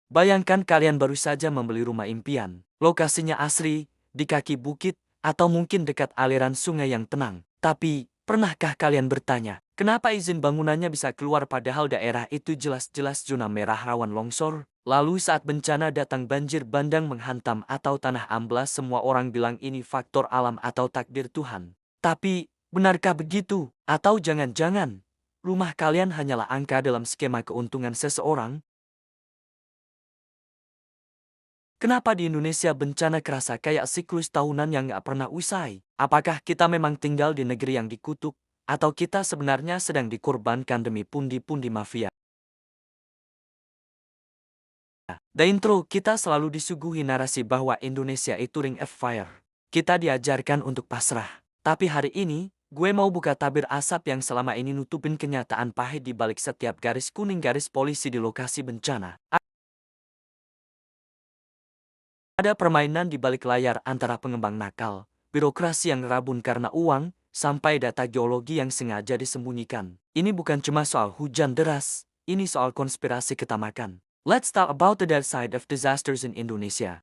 Bayangkan kalian baru saja membeli rumah impian. Lokasinya asri, di kaki bukit, atau mungkin dekat aliran sungai yang tenang. Tapi, pernahkah kalian bertanya, kenapa izin bangunannya bisa keluar padahal daerah itu jelas-jelas zona merah rawan longsor? Lalu saat bencana datang banjir bandang menghantam atau tanah amblas semua orang bilang ini faktor alam atau takdir Tuhan. Tapi, benarkah begitu? Atau jangan-jangan, rumah kalian hanyalah angka dalam skema keuntungan seseorang? Kenapa di Indonesia bencana kerasa kayak siklus tahunan yang nggak pernah usai? Apakah kita memang tinggal di negeri yang dikutuk? Atau kita sebenarnya sedang dikorbankan demi pundi-pundi mafia? Di intro, kita selalu disuguhi narasi bahwa Indonesia itu ring of fire. Kita diajarkan untuk pasrah. Tapi hari ini, gue mau buka tabir asap yang selama ini nutupin kenyataan pahit di balik setiap garis kuning garis polisi di lokasi bencana. Ada permainan di balik layar antara pengembang nakal, birokrasi yang rabun karena uang, sampai data geologi yang sengaja disembunyikan. Ini bukan cuma soal hujan deras, ini soal konspirasi ketamakan. Let's talk about the dark side of disasters in Indonesia.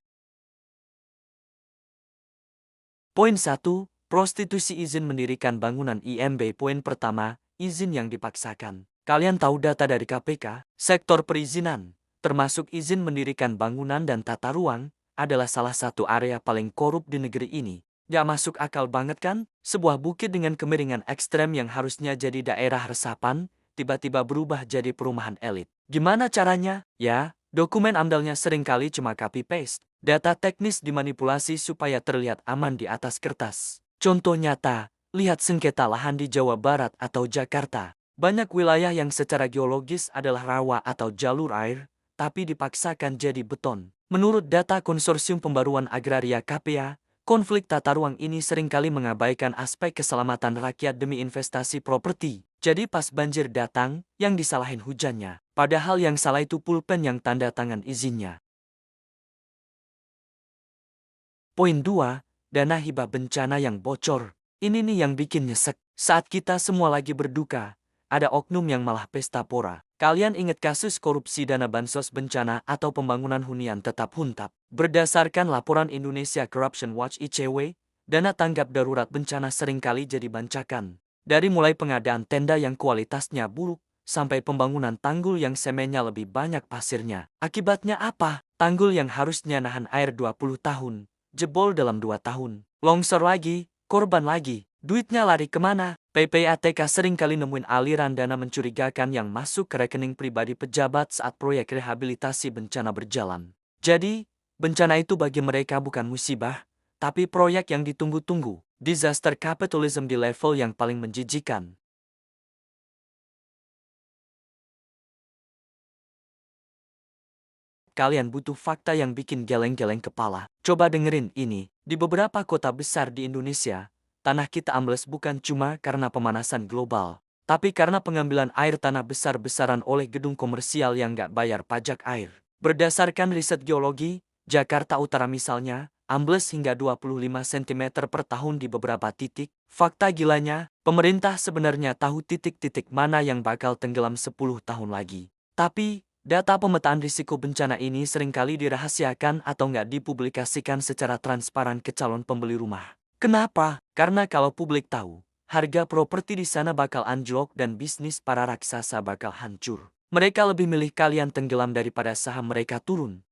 Poin 1. Prostitusi izin mendirikan bangunan IMB. Poin pertama, izin yang dipaksakan. Kalian tahu data dari KPK, sektor perizinan, termasuk izin mendirikan bangunan dan tata ruang, adalah salah satu area paling korup di negeri ini. Gak masuk akal banget kan? Sebuah bukit dengan kemiringan ekstrem yang harusnya jadi daerah resapan, tiba-tiba berubah jadi perumahan elit. Gimana caranya? Ya, dokumen amdalnya seringkali cuma copy-paste. Data teknis dimanipulasi supaya terlihat aman di atas kertas. Contoh nyata, lihat sengketa lahan di Jawa Barat atau Jakarta. Banyak wilayah yang secara geologis adalah rawa atau jalur air, tapi dipaksakan jadi beton. Menurut data Konsorsium Pembaruan Agraria KPA, konflik tata ruang ini seringkali mengabaikan aspek keselamatan rakyat demi investasi properti. Jadi pas banjir datang, yang disalahin hujannya. Padahal yang salah itu pulpen yang tanda tangan izinnya. Poin 2, dana hibah bencana yang bocor. Ini nih yang bikin nyesek. Saat kita semua lagi berduka, ada oknum yang malah pesta pora. Kalian ingat kasus korupsi dana bansos bencana atau pembangunan hunian tetap huntap? Berdasarkan laporan Indonesia Corruption Watch ICW, dana tanggap darurat bencana seringkali jadi bancakan. Dari mulai pengadaan tenda yang kualitasnya buruk, sampai pembangunan tanggul yang semennya lebih banyak pasirnya. Akibatnya apa? Tanggul yang harusnya nahan air 20 tahun. Jebol dalam 2 tahun. Longsor lagi, korban lagi. Duitnya lari kemana? PPATK seringkali nemuin aliran dana mencurigakan yang masuk ke rekening pribadi pejabat saat proyek rehabilitasi bencana berjalan. Jadi, bencana itu bagi mereka bukan musibah, tapi proyek yang ditunggu-tunggu. Disaster capitalism di level yang paling menjijikan. Kalian butuh fakta yang bikin geleng-geleng kepala. Coba dengerin ini. Di beberapa kota besar di Indonesia, tanah kita ambles bukan cuma karena pemanasan global, tapi karena pengambilan air tanah besar-besaran oleh gedung komersial yang nggak bayar pajak air. Berdasarkan riset geologi, Jakarta Utara misalnya, ambles hingga 25 cm per tahun di beberapa titik. Fakta gilanya, pemerintah sebenarnya tahu titik-titik mana yang bakal tenggelam 10 tahun lagi. Tapi, data pemetaan risiko bencana ini seringkali dirahasiakan atau nggak dipublikasikan secara transparan ke calon pembeli rumah. Kenapa? Karena kalau publik tahu, harga properti di sana bakal anjlok dan bisnis para raksasa bakal hancur. Mereka lebih milih kalian tenggelam daripada saham mereka turun.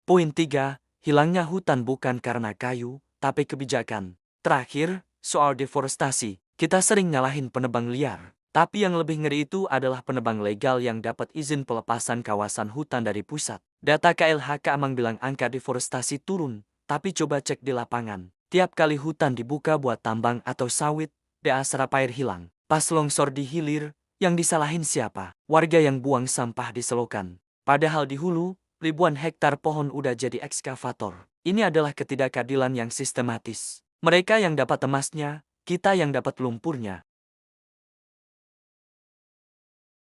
Poin 3, hilangnya hutan bukan karena kayu, tapi kebijakan. Terakhir, soal deforestasi. Kita sering nyalahin penebang liar. Tapi yang lebih ngeri itu adalah penebang legal yang dapat izin pelepasan kawasan hutan dari pusat. Data KLHK emang bilang angka deforestasi turun, tapi coba cek di lapangan. Tiap kali hutan dibuka buat tambang atau sawit, DA serap air hilang. Pas longsor di hilir, yang disalahin siapa? Warga yang buang sampah di selokan. Padahal di hulu, ribuan hektar pohon udah jadi ekskavator. Ini adalah ketidakadilan yang sistematis. Mereka yang dapat emasnya, kita yang dapat lumpurnya.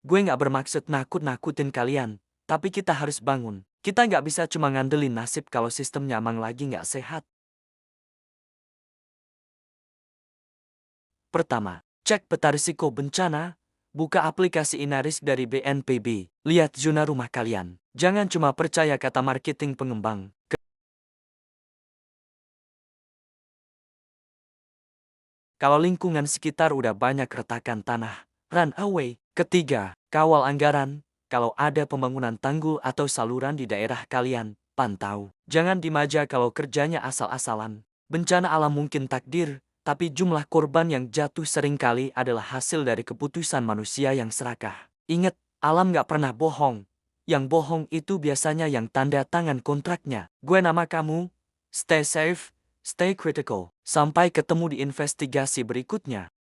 Gue nggak bermaksud nakut-nakutin kalian, tapi kita harus bangun. Kita nggak bisa cuma ngandelin nasib kalau sistemnya emang lagi nggak sehat. Pertama, cek peta risiko bencana. Buka aplikasi Inarisk dari BNPB. Lihat zona rumah kalian. Jangan cuma percaya kata marketing pengembang. Kalau lingkungan sekitar udah banyak retakan tanah, run away. Ketiga, kawal anggaran. Kalau ada pembangunan tanggul atau saluran di daerah kalian, pantau. Jangan dimaja kalau kerjanya asal-asalan. Bencana alam mungkin takdir, tapi jumlah korban yang jatuh seringkali adalah hasil dari keputusan manusia yang serakah. Ingat, alam nggak pernah bohong. Yang bohong itu biasanya yang tanda tangan kontraknya. Gue nama kamu, stay safe, stay critical. Sampai ketemu di investigasi berikutnya.